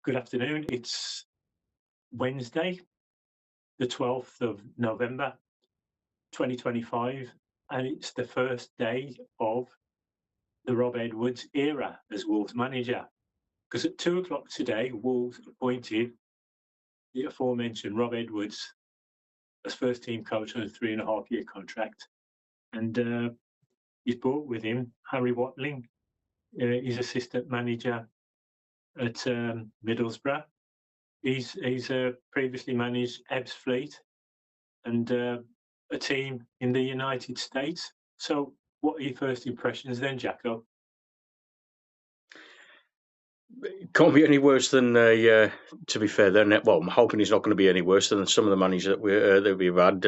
Good afternoon. It's Wednesday, the 12th of November, 2025, and it's the first day of the Rob Edwards era as Wolves manager. Because at 2 o'clock today, Wolves appointed the aforementioned Rob Edwards as first team coach on a 3.5-year contract. And he's brought with him Harry Watling, his assistant manager at Middlesbrough. He's previously managed Ebbsfleet and a team in the United States. So what are your first impressions then, Jacko? Can't be any worse than, to be fair, then. Well, I'm hoping it's not going to be any worse than some of the managers that we've had.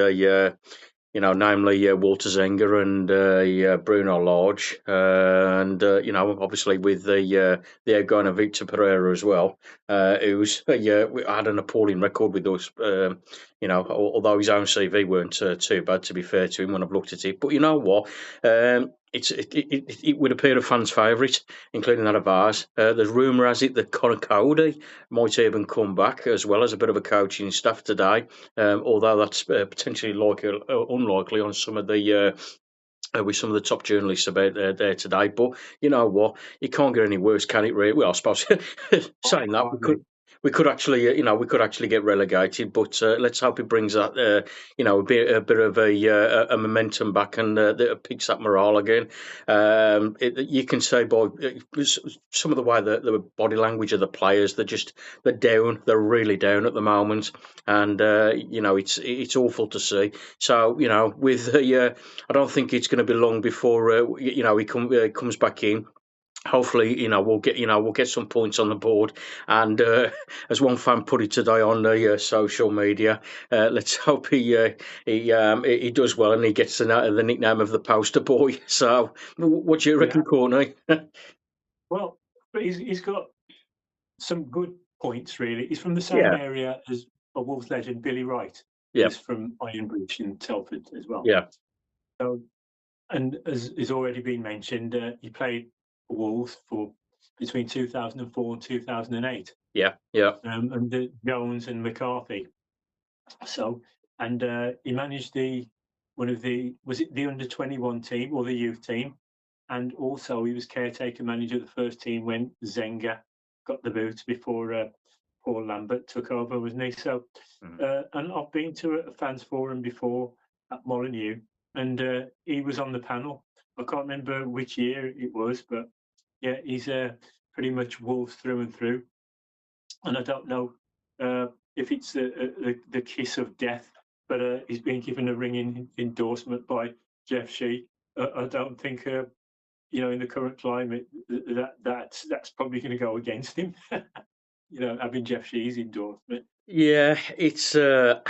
Namely Walter Zenga and Bruno Lage, and obviously with the outgoing of Victor Pereira as well, who's had an appalling record with us. Although his own CV weren't too bad, to be fair to him when I've looked at it. But you know what? It would appear a fan's favourite, including that of ours. There's rumour has it that Conor Cody might even come back, as well as a bit of a coaching staff today. Although that's potentially unlikely on some of the with some of the top journalists about there today. But you know what? It can't get any worse, can it? Really? Well, I suppose saying that we could actually we could actually get relegated. But let's hope it brings that a bit of a momentum back and that it picks that morale again. You can say by some of the way the body language of the players, they're down. They're really down at the moment, and it's awful to see. So with I don't think it's going to be long before he comes back in. Hopefully, we'll get some points on the board. And as one fan put it today on the social media, let's hope he does well and he gets the nickname of the poster boy. So, what do you reckon, Courtney? Well, but he's got some good points, really. He's from the same area as a Wolves legend, Billy Wright. Yeah. He's from Ironbridge in Telford as well. Yeah. So, and as has already been mentioned, he played for Wolves for between 2004 and 2008. Yeah. Under Jones and McCarthy. So, and he managed was it the under-21 team or the youth team? And also he was caretaker manager of the first team when Zenga got the boot before Paul Lambert took over, wasn't he? So, and I've been to a fans forum before at Molineux, and he was on the panel. I can't remember which year it was, but yeah, he's pretty much Wolves through and through. And I don't know if it's the kiss of death, but he's been given a ringing endorsement by Jeff Shee. I don't think in the current climate that's probably going to go against him. Having Jeff Shee's endorsement. Yeah, it's I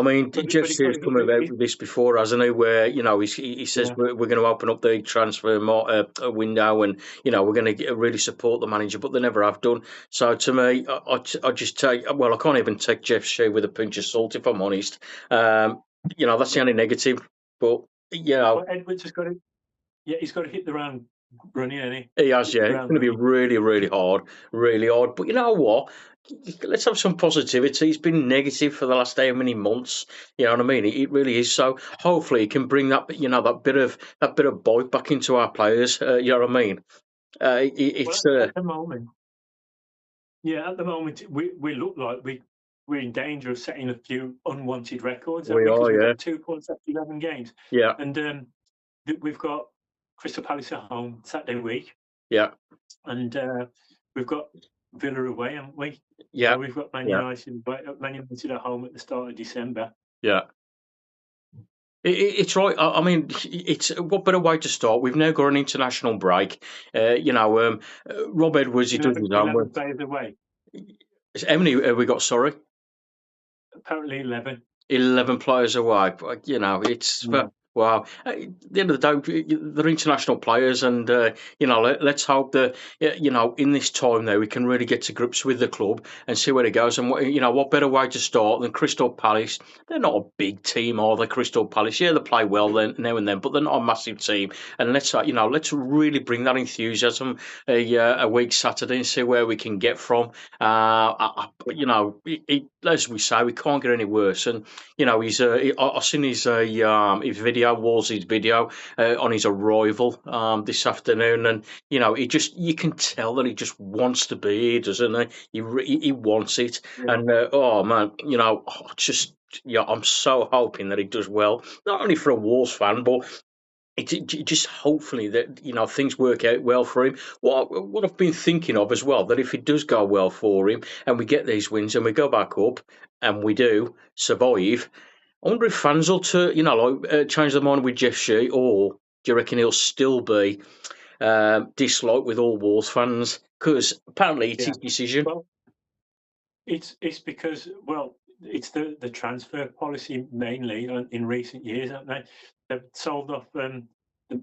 mean, Jeff Shear's come about with this before, hasn't he? Where he says we're going to open up the transfer window, and we're going to really support the manager, but they never have done. So to me, I just take I can't even take Jeff Shear with a pinch of salt if I'm honest. That's the only negative. But Edwards has got to, he's got to hit the ground running, hasn't he? He has, yeah. It's going to be really, really hard. But you know what? Let's have some positivity. It's been negative for the last how many months? You know what I mean? It really is. So hopefully, it can bring that that bit of bite back into our players. You know what I mean? At the moment, we look like we're in danger of setting a few unwanted records. We are, we've got 2 points after 11 games. Yeah, and we've got Crystal Palace at home Saturday week. Yeah, and we've got Villa away, haven't we? Yeah, we've got Man United at home at the start of December. Yeah. It's right. I mean, it's what better way to start? We've now got an international break. Rob Edwards, he does his own work. Players away. How many have we got? Sorry. Apparently 11. 11 players away. It's Wow. At the end of the day, they're international players, and let's hope that in this time now we can really get to grips with the club and see where it goes. And what better way to start than Crystal Palace? They're not a big team, are they? Crystal Palace, yeah, they play well then now and then, but they're not a massive team. And let's really bring that enthusiasm a week Saturday and see where we can get from. As we say, we can't get any worse. And I've seen his video, Wolsey's video on his arrival this afternoon, and you can tell that he just wants to be here, doesn't he? He wants it, Yeah. and oh man, just yeah, I'm so hoping that he does well, not only for a Wolves fan, but just hopefully that things work out well for him. What I've been thinking of as well, that if it does go well for him and we get these wins and we go back up and we do survive, I wonder if fans will change their mind with Jeff Shee, or do you reckon he'll still be disliked with all Wolves fans? Because apparently it's his decision. Well, it's because it's the transfer policy mainly in recent years, haven't they? They've sold off the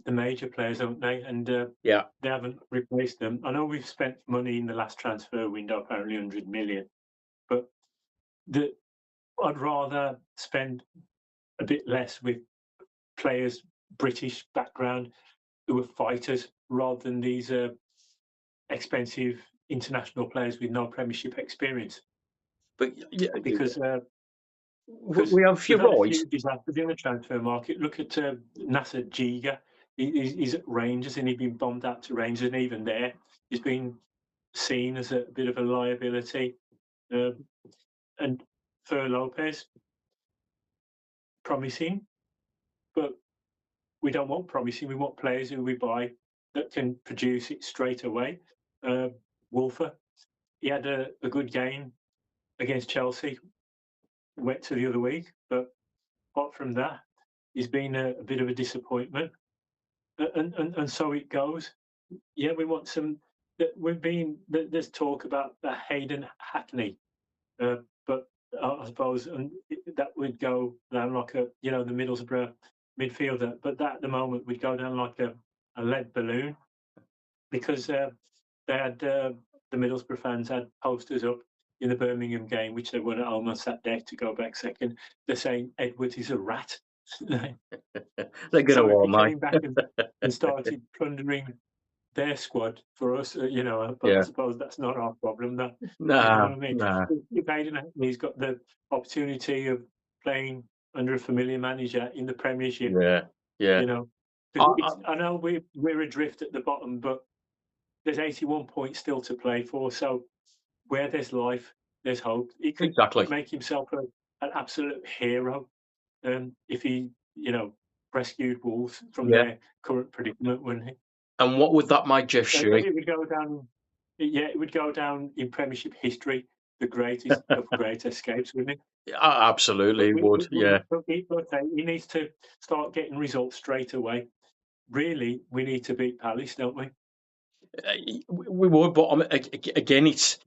major players, haven't they? And Yeah, they haven't replaced them. I know we've spent money in the last transfer window, apparently 100 million, but I'd rather spend a bit less with players British background who are fighters rather than these expensive international players with no Premiership experience. but yeah, Because we have a few we've had a rights. few disasters in the transfer market. Look at Nasser Giga. He's at Rangers and he's been bombed out to Rangers, and even there, he's been seen as a bit of a liability. And Fer Lopez, promising, but we don't want promising. We want players who we buy that can produce it straight away. Wolfer, he had a good game against Chelsea, went to the other week, but apart from that, he's been a bit of a disappointment. And so it goes. Yeah, we want some. There's talk about the Hayden Hackney, but I suppose that would go down like the Middlesbrough midfielder, but that at the moment would go down like a lead balloon, because they had the Middlesbrough fans had posters up in the Birmingham game, which they won at home on Saturday to go back second. They're saying Edwards is a rat. They're going to So if all, he mate. came back and started plundering their squad for us, but I Yeah. suppose that's not our problem. That you know Nah, what I mean? nah. If Hayden Hackney's got the opportunity of playing under a familiar manager in the Premiership, Yeah. I know we're adrift at the bottom, but there's 81 points still to play for. So where there's life, there's hope. He could Exactly. make himself an absolute hero if he, rescued Wolves from their current predicament, wouldn't he? And what would that make Jeff Shee? It would go down. Yeah, it would go down in Premiership history, the greatest of great escapes, wouldn't it? Absolutely, it would. Yeah. He needs to start getting results straight away. Really, we need to beat Palace, don't we? We would, but again, it's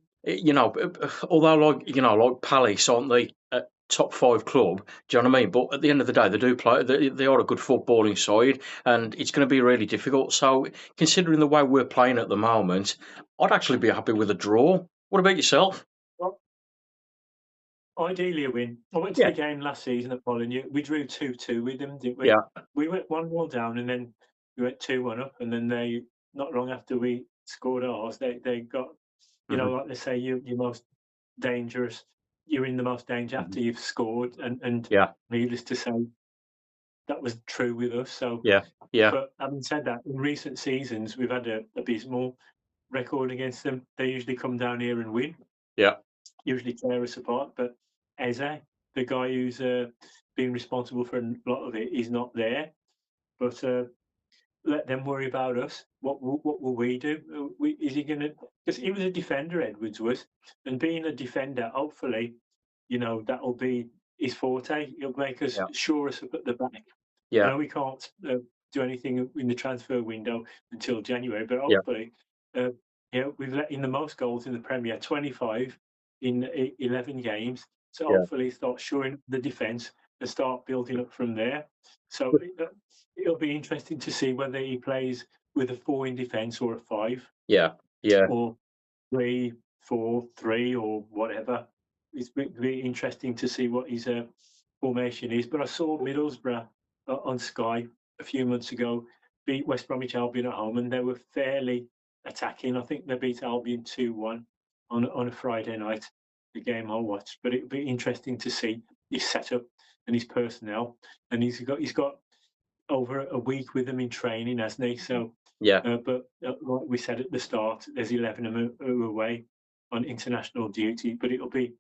although like Palace aren't they a top 5 club? Do you know what I mean? But at the end of the day, they do play. They are a good footballing side, and it's going to be really difficult. So, considering the way we're playing at the moment, I'd actually be happy with a draw. What about yourself? Well, ideally a win. I went to the game last season at Molineux. We drew 2-2 with them, didn't we? Yeah. We went 1-0 down, and then we went 2-1 up, and then they, not long after we scored ours, they got, like they say, you're most dangerous. You're in the most danger after you've scored, and needless to say, that was true with us. So Yeah. But having said that, in recent seasons, we've had an abysmal record against them. They usually come down here and win. Yeah. Usually tear us apart. But Eze, the guy who's been responsible for a lot of it, is not there. But let them worry about us. What will we do? Is he going to? Because he was a defender, Edwards was, and being a defender, hopefully, that'll be his forte. He'll make us shore us up at the back. Yeah. I know we can't do anything in the transfer window until January, but hopefully, we've let in the most goals in the Premier, 25 in 11 games. So hopefully, start shoring the defence. and start building up from there. So it'll be interesting to see whether he plays with a 4 in defence or a 5, Yeah, or 3-4-3 or whatever. It's be interesting to see what his formation is. But I saw Middlesbrough on Sky a few months ago beat West Bromwich Albion at home, and they were fairly attacking. I think they beat Albion 2-1 on a Friday night, the game I watched. But it'd be interesting to see his setup and his personnel. And he's got over a week with them in training, hasn't he? So yeah. but like we said at the start, there's 11 of them who are away on international duty. But it'll be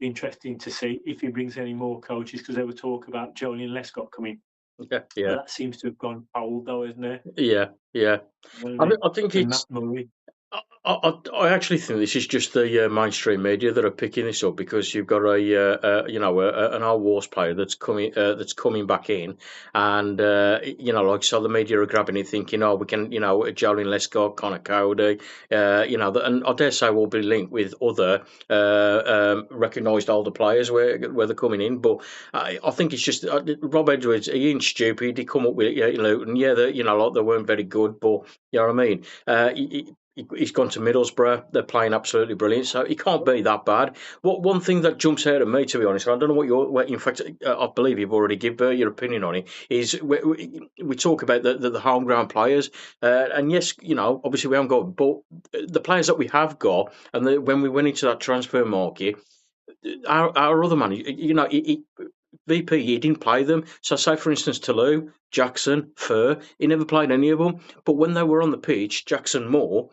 interesting to see if he brings any more coaches, because there were talk about Joleon Lescott coming. Yeah, yeah, That seems to have gone cold, though, isn't it? yeah, yeah. I think And it's. Matt Murray. I actually think this is just the mainstream media that are picking this up, because you've got an old Wolves player that's coming back in, and like, so the media are grabbing it, thinking, oh, we can, Joleon Lescott, Connor Cody, and I dare say will be linked with other recognised older players where they're coming in. But I think it's just Rob Edwards. He ain't stupid. He come up with it, Luton. Yeah, like, they weren't very good, but you know what I mean. He's gone to Middlesbrough. They're playing absolutely brilliant, so he can't be that bad. One thing that jumps out at me, to be honest, I don't know what in fact, I believe you've already given your opinion on it, is we talk about the home ground players, and yes, obviously we haven't got, but the players that we have got, and when we went into that transfer market, our other man, VP, he didn't play them. So, say for instance, Toulouse, Jackson, Fur, he never played any of them. But when they were on the pitch, Jackson more,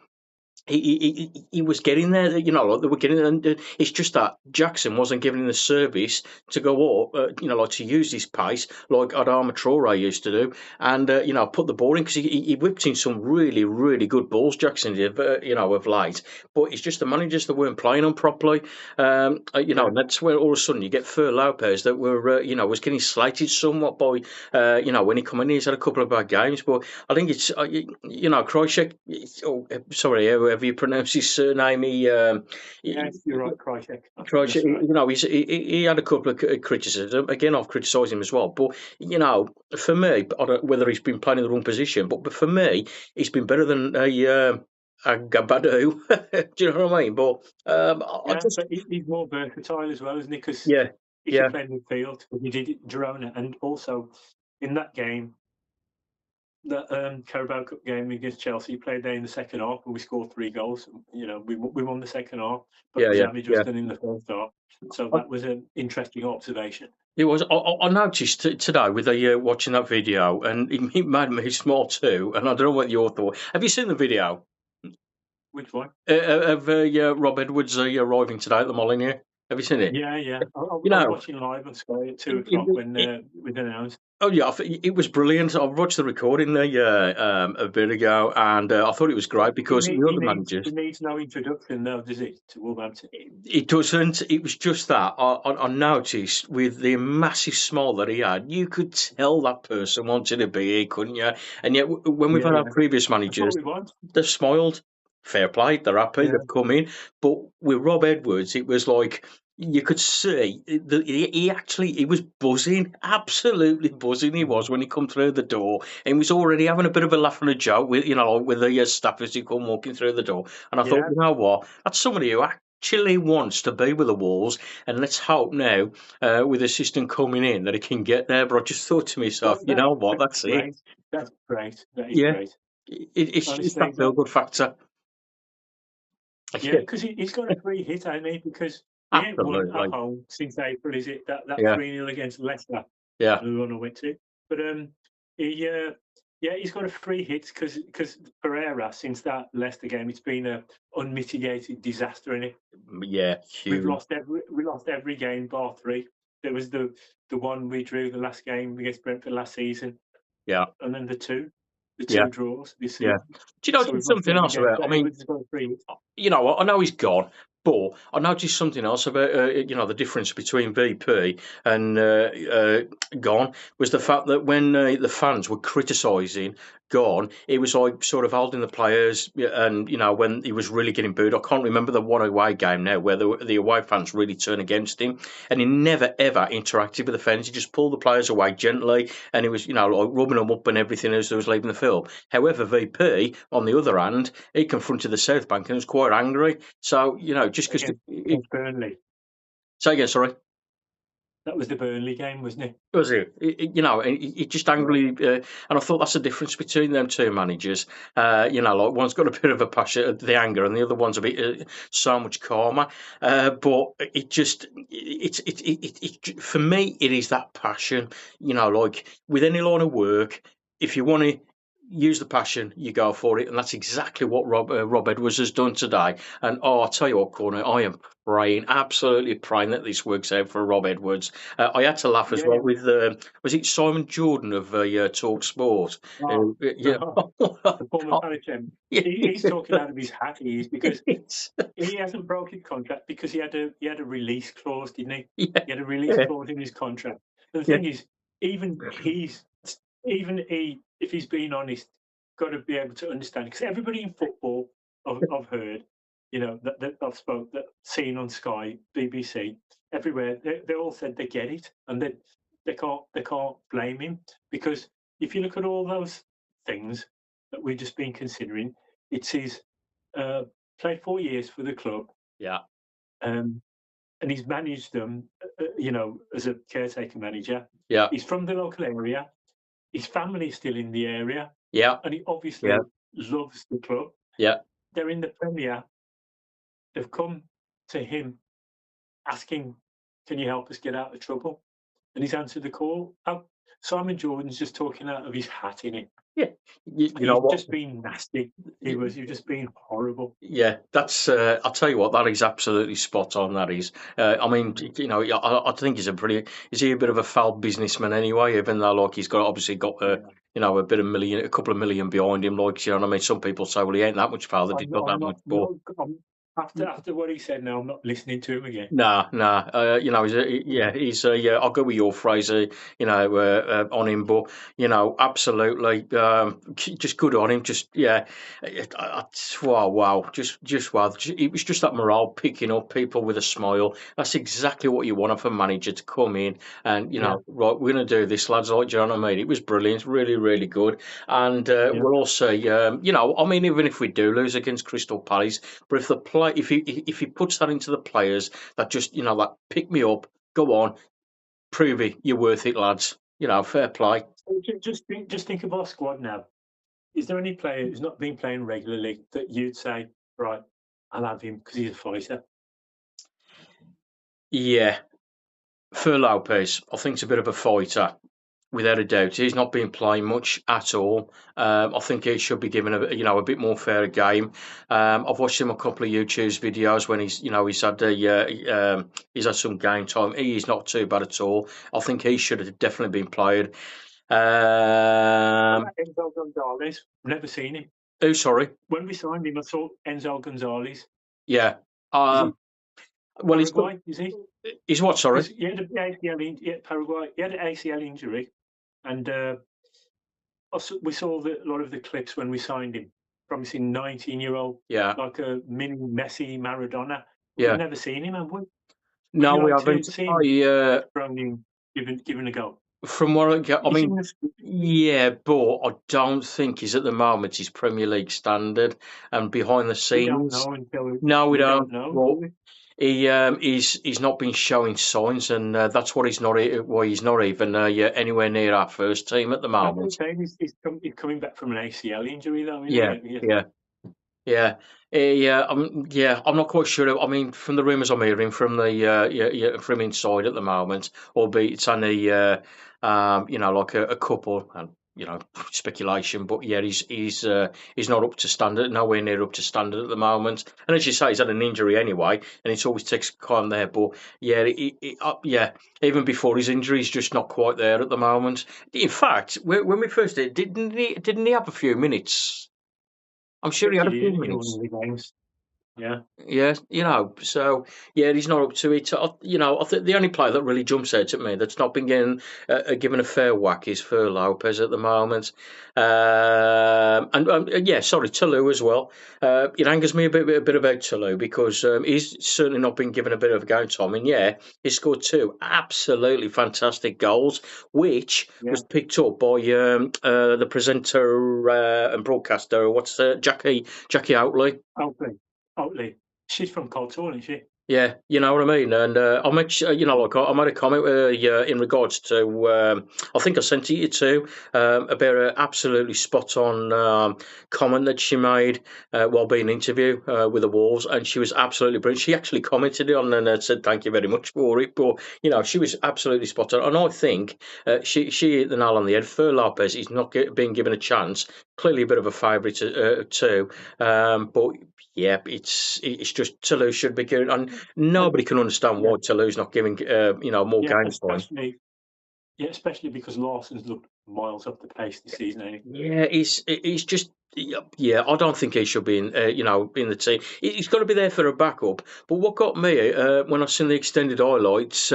he was getting there, like they were getting, and it's just that Jackson wasn't giving the service to go up, like to use his pace like Adama Traore used to do, and put the ball in, because he whipped in some really, really good balls, Jackson did, of late. But it's just the managers that weren't playing them properly, and that's where all of a sudden you get Fer Lopez that were, was getting slated somewhat by, when he come in, he's had a couple of bad games, but I think it's, Krojcik, sorry, however you pronounce his surname, Yes, you're right, Krojcik. Krojcik, he had a couple of criticism. Again, I've criticised him as well. But, for me, I don't know whether he's been playing in the wrong position, but for me, he's been better than a Gabadu. Do you know what I mean? But but he's more versatile as well, isn't he? Because he can play midfield. He did it at Girona, and also in that game, that Carabao Cup game against Chelsea, he played there in the second half, and we scored 3 goals. We won the second half, but the damage was done in the first half. So that was an interesting observation. It was. I noticed today with watching that video, and it made me smile too. And I don't know what your thought. Have you seen the video? Which one? Of Rob Edwards arriving today at the Molineux. Have you seen it? Yeah. I was watching live on Sky at 2:00 when we announced. Oh yeah, it was brilliant. I watched the recording there a bit ago, and I thought it was great, because the other managers. He needs no introduction, though, does he, to Wolverhampton? It doesn't. It was just that I noticed with the massive smile that he had, you could tell that person wanted to be here, couldn't you? And yet, when we've had our previous managers, they've smiled. Fair play, they're happy, they've come in. But with Rob Edwards, it was like you could see that he was buzzing, absolutely buzzing. He was when he come through the door, and he was already having a bit of a laugh and a joke with with the staff as he come walking through the door. And I thought, you know what, that's somebody who actually wants to be with the Wolves, and let's hope now with the assistant coming in that he can get there. But I just thought to myself, you know what, that's it. That's great. That is great. It's that feel good factor. Yeah, because he's got a free hit, hasn't he? Because he ain't won at home since April, is it? That 3-0 against Leicester. Yeah, we want to win to. But he's got a free hit because Pereira, since that Leicester game, it's been a unmitigated disaster, isn't it? Yeah, huge. We lost every game bar 3. There was the one we drew the last game against Brentford last season. Yeah, and then the 2 draws this season. Yeah. Do you know something else about? I mean, I know he's gone, but I noticed something else about the difference between VP and Gone was the fact that when the fans were criticising gone, he was like sort of holding the players, and when he was really getting booed, I can't remember the one away game now where the away fans really turned against him, and he never ever interacted with the fans. He just pulled the players away gently, and he was like rubbing them up and everything as they was leaving the field. However, VP on the other hand, he confronted the South Bank and was quite angry. So just because Against Burnley. say again, sorry. That was the Burnley game, wasn't it? Was it? It just angrily, and I thought that's the difference between them two managers. Like one's got a bit of a passion, the anger, and the other one's a bit so much calmer. But for me, it is that passion. Like with any line of work, if you want to use the passion, you go for it, and that's exactly what Rob Edwards has done today. And I'll tell you what, Corner, I am absolutely praying that this works out for Rob Edwards. I had to laugh as well with was it Simon Jordan of Talk Sport? Oh, the former manager. He's talking out of his hat. He is, because he hasn't broken his contract because he had a release clause, didn't he? Yeah. He had a release clause in his contract. The thing is, even he, if he's being honest, got to be able to understand, because everybody in football I've heard, that I've seen on Sky, BBC, everywhere, they all said they get it, and they can't blame him, because if you look at all those things that we've just been considering, it's his played 4 years for the club, Yeah. and he's managed them, as a caretaker manager. Yeah. He's from the local area. His family's still in the area. Yeah. And he obviously loves the club. Yeah. They're in the Premier. They've come to him asking, can you help us get out of trouble? And he's answered the call. Simon Jordan's just talking out of his hat, in it. Yeah. He's just been nasty. He was just being horrible. Yeah, that's. I'll tell you what, that is absolutely spot on. That is. I mean, I think he's Is he a bit of a foul businessman anyway? Even though, like, he's obviously got a couple of million behind him. Like, what I mean, some people say, well, he ain't that much foul. That he's not that much. After what he said, now I'm not listening to him again. Nah. He's I'll go with your phrase, on him, but absolutely, just good on him. Just wow, just wow. It was just that morale picking up, people with a smile. That's exactly what you want from a manager to come in and right, we're going to do this, lads. Like, do you know what I mean? It was brilliant, really, really good. And we'll also, I mean, even if we do lose against Crystal Palace, but if he puts that into the players, that just that pick me up, go on, prove it, you're worth it, lads. Fair play. Just think of our squad now. Is there any player who's not been playing regularly that you'd say, right, I'll have him because he's a fighter? Yeah, for Lopez, I think he's a bit of a fighter. Without a doubt, he's not been playing much at all. I think he should be given a bit more fair game. I've watched him a couple of YouTube videos when he's had some game time. He is not too bad at all. I think he should have definitely been played. Enzo Gonzalez, never seen him. Oh, sorry. When we signed him, I saw Enzo Gonzalez. Yeah. Well, is he? He's what? Sorry. He had an ACL Paraguay. He had an ACL injury, and we saw a lot of the clips when we signed him. Promising 19-year-old, like a mini Messi, Maradona. We've never seen him, have we? No, we haven't. Given a go. From what I mean, but I don't think he's at the moment his Premier League standard, and behind the scenes. We don't know. Well, he's not been showing signs, and that's what he's not. Why he's not even anywhere near our first team at the moment. He's coming back from an ACL injury, though. I'm not quite sure. I mean, from the rumours I'm hearing from from inside at the moment, albeit it's only like a couple and speculation, but he's not up to standard, nowhere near up to standard at the moment. And as you say, he's had an injury anyway, and it always takes time there. But even before his injury, he's just not quite there at the moment. In fact, when we first didn't he have a few minutes? I'm sure he had a few minutes. Yeah. Yeah, so yeah, he's not up to it. I think the only player that really jumps out at me that's not been given a fair whack is Fer Lopez at the moment. And yeah, sorry, Toulouse as well. It angers me a bit about Toulouse because he's certainly not been given a bit of game time. And yeah, he scored two absolutely fantastic goals, which Yeah. was picked up by the presenter and broadcaster. What's Jackie Outley? Oatley. She's from Coltall, isn't she? Yeah, you know what I mean. And I made, like I made a comment in regards to, I think I sent it you too, about an absolutely spot on comment that she made while being interviewed with the Wolves, and she was absolutely brilliant. She actually commented on it and said thank you very much for it. But she was absolutely spot on, and I think she hit the nail on the head. Fer Lopez is not being given a chance. Clearly, a bit of a favourite too, but. Yeah, it's just Toulouse should be good, and nobody can understand why Toulouse not giving more games time. Especially because Lawson's looked miles up the pace this season. Ain't he? Yeah, he's just I don't think he should be in in the team. He's got to be there for a backup. But what got me when I seen the extended highlights,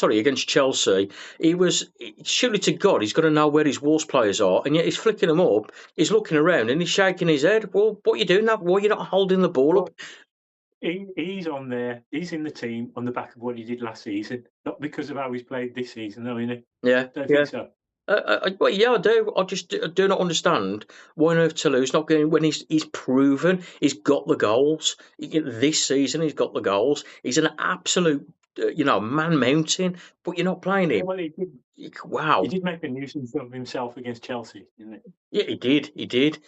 against Chelsea, he was surely to God he's got to know where his Wolves players are, and yet he's flicking them up. He's looking around and he's shaking his head. Well, what are you doing now? Why are you not holding the ball up? He's on there. He's in the team on the back of what he did last season, not because of how he's played this season, though, innit? Yeah, Don't think so. Well, yeah, I do. I just do not understand why on earth Toulouse not going when he's proven he's got the goals. This season he's got the goals. He's an absolute, man mountain, but you're not playing him. Well, he Wow. did make a nuisance of himself against Chelsea, didn't he? Yeah, he did.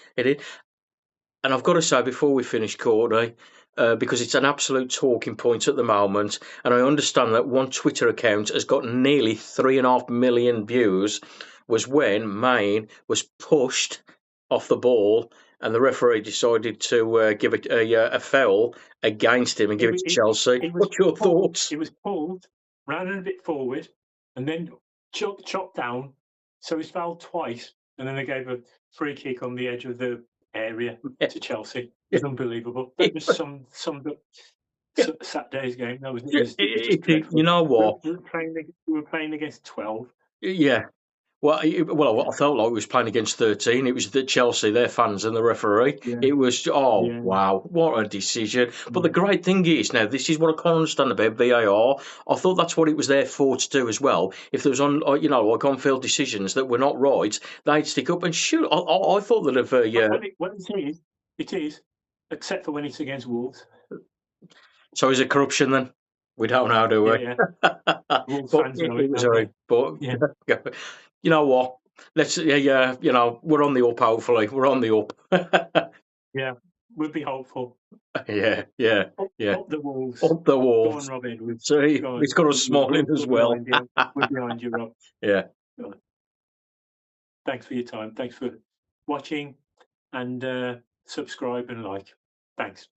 And I've got to say before we finish, Courtney, because it's an absolute talking point at the moment, and I understand that one Twitter account has got nearly 3.5 million views, was when Maine was pushed off the ball and the referee decided to give it a foul against him and give it to Chelsea. What's your thoughts? It was pulled, ran a bit forward, and then chopped down. So he's fouled twice, and then they gave a free kick on the edge of the area to Chelsea. It's unbelievable. That was some Saturday's game. That was dreadful. You know what? We were playing against 12. Yeah. Well, I felt like we was playing against 13. It was the Chelsea, their fans, and the referee. Yeah. It was, wow, what a decision. But the great thing is, now, this is what I can't understand about VAR. I thought that's what it was there for to do as well. If there was on-field decisions that were not right, they'd stick up and shoot. I thought that if, Well, it is, except for when it's against Wolves. So is it corruption then? We don't know, do we? Yeah. Wolves fans know it. But yeah. You know what? Let's we're on the up. Hopefully, we're on the up. Yeah, we'll be hopeful. Yeah. Up the Wolves. Up the Wolves. Go on, Robin. See, he's got a Smalling as well. We're behind you, Rob. Yeah. Thanks for your time. Thanks for watching, and subscribe and like. Thanks.